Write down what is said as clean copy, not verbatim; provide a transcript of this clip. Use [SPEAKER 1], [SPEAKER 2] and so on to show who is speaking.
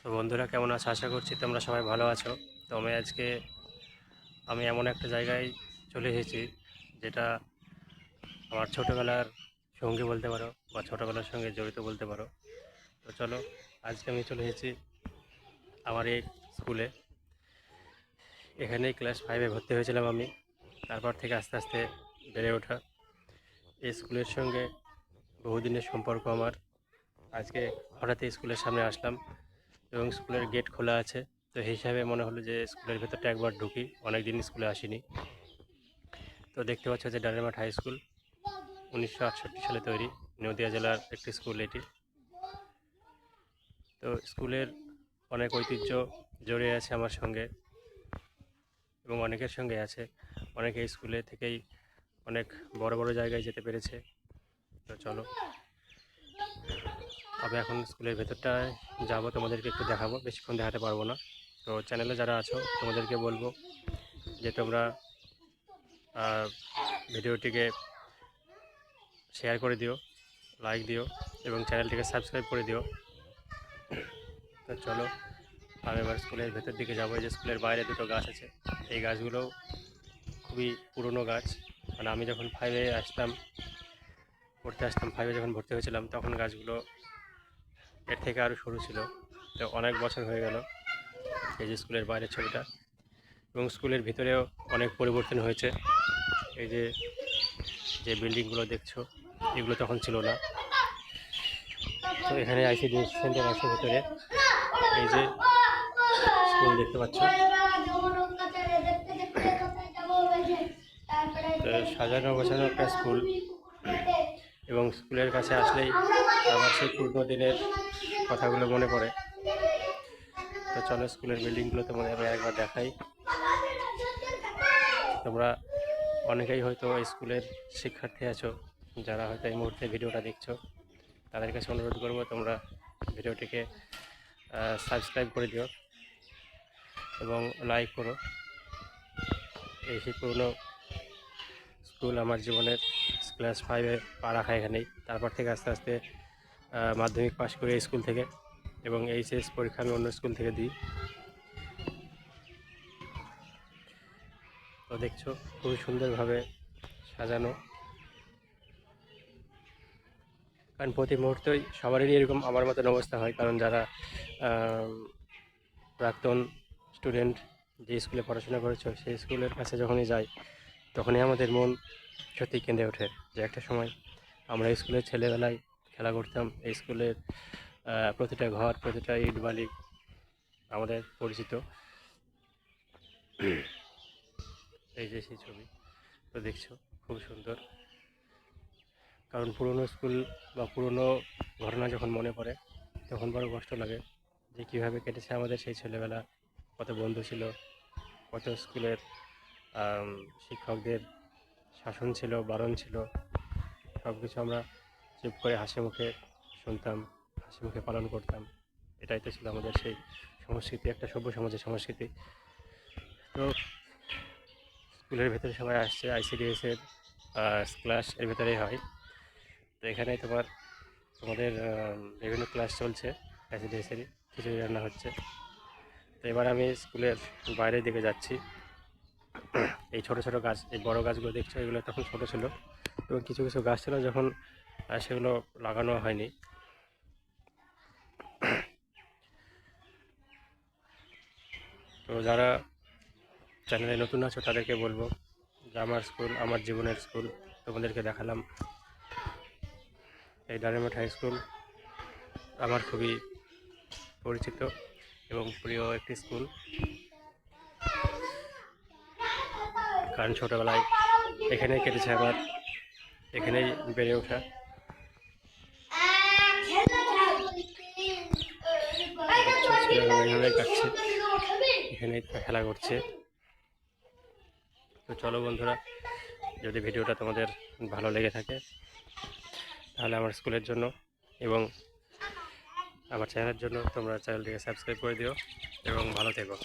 [SPEAKER 1] তো বন্ধুরা কেমন আছো? আশা করছি তোমরা সবাই ভালো আছো। তো আমি এমন একটা জায়গায় চলে এসেছি যেটা আমার ছোটোবেলার সঙ্গী বলতে পারো বা ছোটোবেলার সঙ্গে জড়িত বলতে পারো। তো চলো, আজকে আমি চলে এসেছি আমার এই স্কুলে। এখানেই ক্লাস 5-এ ভর্তি হয়েছিলাম আমি। তারপর থেকে আস্তে আস্তে বেড়ে ওঠা এই স্কুলের সঙ্গে বহুদিনের সম্পর্ক আমার। আজকে হঠাৎই স্কুলের সামনে আসলাম এবং স্কুলের গেট খোলা আছে। তো সেই হিসাবে মনে হলো যে স্কুলের ভেতরটা একবার ঢুকি, অনেক দিন স্কুলে আসিনি। তো দেখতে পাচ্ছ যে ডারেমাঠ হাই স্কুল 1968 সালে তৈরি, নদিয়া জেলার একটি স্কুল এটি। তো স্কুলের অনেক ঐতিহ্য জড়িয়ে আছে আমার সঙ্গে এবং অনেকের সঙ্গে আছে। অনেকে স্কুলে থেকেই অনেক বড় বড় জায়গায় যেতে পেরেছে। তো চলো, আমি এখন স্কুলের ভেতরটায় যাবো, তোমাদেরকে একটু দেখাবো, বেশিক্ষণ দেখাতে পারবো না। তো চ্যানেলে যারা আছো তোমাদেরকে বলবো যে তোমরা ভিডিওটিকে শেয়ার করে দিও, লাইক দিও এবং চ্যানেলটিকে সাবস্ক্রাইব করে দিও। তো চলো, আমি এবার স্কুলের ভেতর দিকে যাবো। এই যে স্কুলের বাইরে দুটো গাছ আছে, এই গাছগুলো খুবই পুরনো গাছ। মানে আমি যখন 5-এ পড়তে আসতাম, 5-এ যখন ভর্তি হয়েছিলাম, তখন গাছগুলো এর থেকে আরও সরু ছিল। তো অনেক বছর হয়ে গেল এই যে স্কুলের বাইরের ছবিটা। এবং স্কুলের ভিতরেও অনেক পরিবর্তন হয়েছে। এই যে যে বিল্ডিংগুলো দেখছো, এগুলো তখন ছিল না। তো এখানে আইসিডি সেন্টার আছে ভেতরে। এই যে স্কুল দেখতে পাচ্ছ, তো সাজানো গোছানো একটা স্কুল। এবং স্কুলের কাছে আসলেই আবার সেই পুরনো দিনের কথাগুলো মনে পড়ে। তো চলো, স্কুলের বিল্ডিংগুলো তোমাদের আমি একবার দেখাই। তোমরা অনেকেই হয়তো স্কুলের শিক্ষার্থী আছো, যারা হয়তো এই মুহূর্তে ভিডিওটা দেখছো, তাদের কাছে অনুরোধ করবো তোমরা ভিডিওটিকে সাবস্ক্রাইব করে দিও এবং লাইক করো। এই সেই পুরনো স্কুল আমার জীবনের ক্লাস 5-এ পা রাখা এখানেই। তারপর থেকে আস্তে আস্তে মাধ্যমিক পাশ করে এই স্কুল থেকে এবং এইচএস পরীক্ষা আমি অন্য স্কুল থেকে দিই। তো দেখছো খুবই সুন্দরভাবে সাজানো, কারণ প্রতি মুহূর্তেই সবারই এরকম আমার মতন অবস্থা হয়। কারণ যারা প্রাক্তন স্টুডেন্ট, যে স্কুলে পড়াশোনা করেছো, সেই স্কুলের কাছে যখনই যাই, তখনই আমাদের মন সত্যি কেঁদে ওঠে যে একটা সময় আমরা স্কুলের ছেলেবেলায় খেলা করতাম। এই স্কুলের প্রতিটা ঘর, প্রতিটা ইট বালি আমাদের পরিচিত। এই যে সেই ছবি, তো দেখছো খুব সুন্দর। কারণ পুরনো স্কুল বা পুরনো ঘটনা যখন মনে পড়ে, তখন বড় কষ্ট লাগে যে কীভাবে কেটেছে আমাদের সেই ছেলেবেলা। কত বন্ধু ছিল, কত স্কুলের শিক্ষকদের শাসন ছিল, বারণ ছিল, সব কিছু আমরা চুপ করে হাসি মুখে শুনতাম, হাসি মুখে পালন করতাম। এটাই তো ছিল আমাদের সেই সংস্কৃতি, একটা সভ্য সমাজের সংস্কৃতি। তো স্কুলের ভেতরে সবাই আসছে, আইসিডিএসের ক্লাস এর ভেতরেই হয়। তো এখানে তোমাদের বিভিন্ন ক্লাস চলছে, আইসিডিএসেরই খিচুড়ি রান্না হচ্ছে। তো এবার আমি স্কুলের বাইরের দিকে যাচ্ছি। এই ছোটো ছোটো গাছ, এই বড় গাছগুলো দেখছো, এগুলো তখন ছোটো ছিল এবং কিছু কিছু গাছ ছিল যখন সেগুলো লাগানো হয়নি। তো যারা চ্যানেলে নতুন আছো তাদেরকে বলবো যে আমার স্কুল আমার জীবনের স্কুল তোমাদেরকে দেখালাম। এই ডারেমাঠ হাই স্কুল আমার খুবই পরিচিত এবং প্রিয় একটি স্কুল, কারণ ছোটোবেলায় এখানেই কেটেছে আমার, এখানেই বেড়ে ওঠা। এইভাবে কাটছে, এখানেই খেলা করছে। তো চলো বন্ধুরা, যদি ভিডিওটা তোমাদের ভালো লেগে থাকে তাহলে আমার স্কুলের জন্য এবং আমার চ্যানেলের জন্য তোমরা চ্যানেলটিকে সাবস্ক্রাইব করে দিও এবং ভালো থেকো।